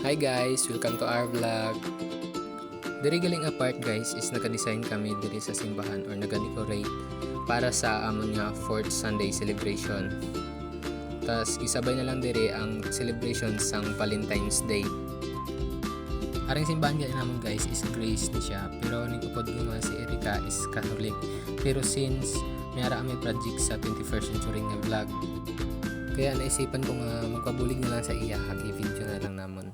Hi guys! Welcome to our vlog. Diri galing apart guys is naka-design kami diri sa simbahan or naka-decorate para sa amon nga 4th Sunday celebration. Tas isabay na lang diri ang celebration sang Valentine's Day. Aring simbahan gani namon guys is Grace ni siya, pero nigupod ko nga si Erica is Catholic. Pero since mayara kami project sa 21st century nga vlog, kaya naisipan ko nga magpabulig na lang sa iya, hagi-video na lang namon.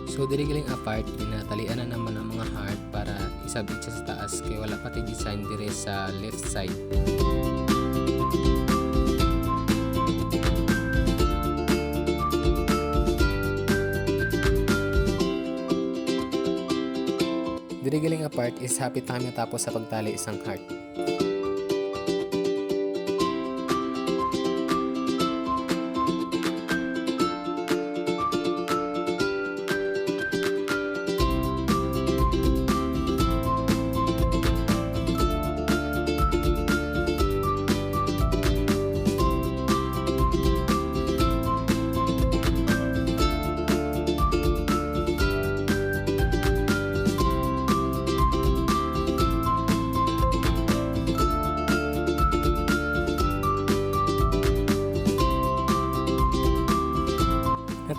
So diri galing apart, ginatalian na naman ang mga heart para isabit siya sa taas kay wala pati design dire sa left side. Diri galing apart is happy na kami tapos sa pagtali isang heart.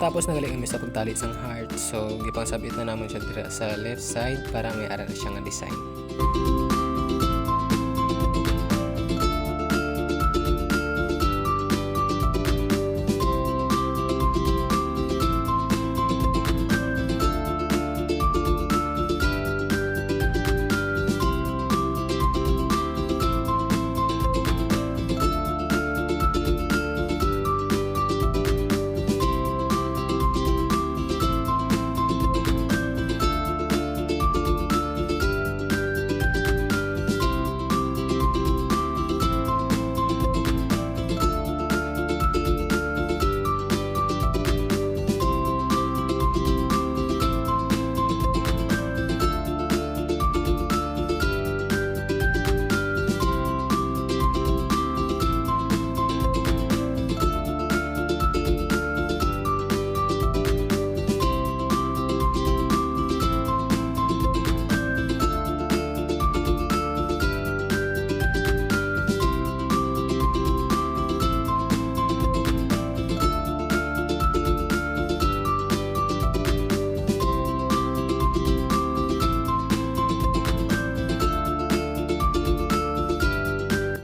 Tapos nagaling kami sa pagtali sang heart, so gipang sabit na naman siya dira sa left side para may ara na siya nga design.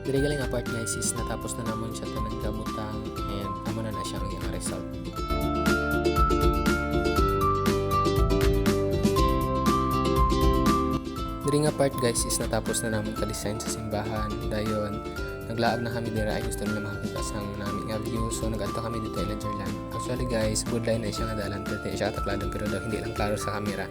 Diri galing apart guys is natapos na naman siya tanang gamutang and amo na siya ang iyang result. Diri nga part guys is natapos na naman ka-design sa simbahan. Dayon naglaag na kami dira ay gusto nila makakita sang namin nga view, so nagadto kami dito ila Jerland. Actually guys, budlay na siya nga dalan pero siya takladan pero daw hindi lang klaro sa camera.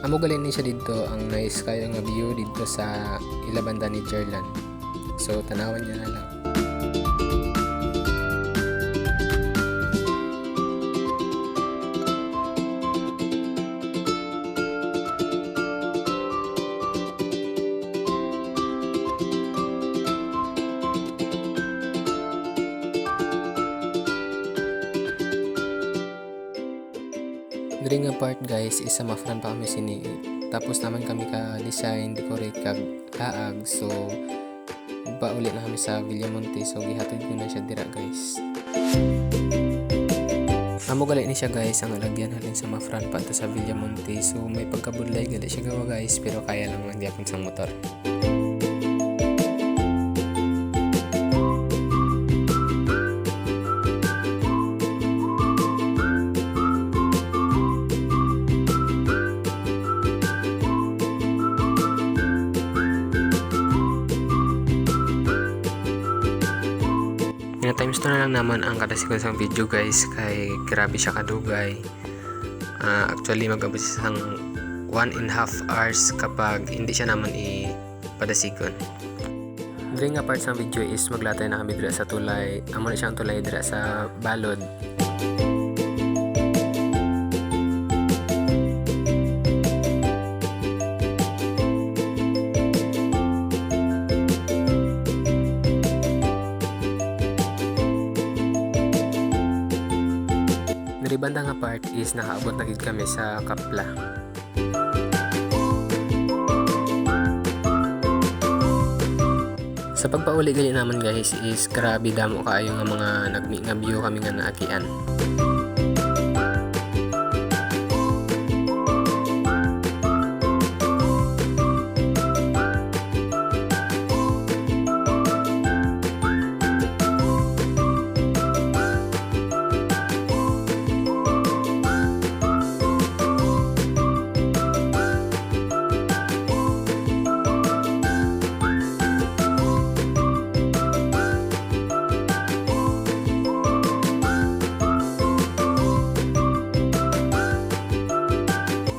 Amo galing ni siya dito ang nice kayo nga view dito sa ilabanda ni Jerland. So tanawan niya na lang. Diri nga part guys is sa mafran pa kami sini. Tapos naman kami ka-design, decorate kag kaag. So uli na kami sa Villamonte. So gihatod ko na siya dira guys. Amo gali ni siya guys ang alagyan halin sa mafran pa sa Villamonte. So may pagkabudlay gali siya gawa guys, pero kaya lang lang gyapon sang motor. Times to na lang naman ang kadasikon sang video guys, kay grabe siya kadugay. Actually magabot siya sang 1.5 hours kapag hindi siya naman ipadasigon. Diri nga part sa video is maglatay na kami dira sa tulay. Amo na siyang tulay dira sa balod. Diri banda nga part is nakaabot na gid kami sa Kapla. Sa pagpauli gali naman guys is grabe damo kaayo nga mga nga view kami nga naakian.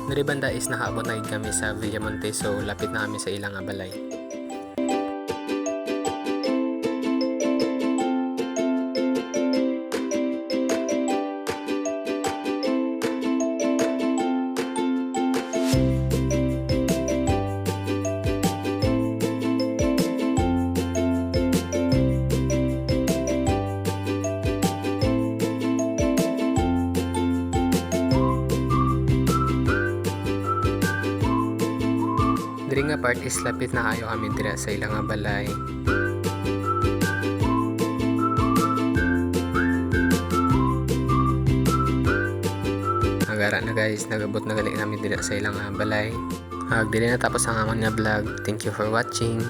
Diri banda is nakaabot na gid kami sa Villamonte, so lapit na kami sa ilang nga balay. Diri nga part is lapit na kayo kami dira sa ilang nga balay. Nagara na guys, nagabot na gali namin dira sa ilang nga balay. Dili na tapos ang amon nga vlog. Thank you for watching.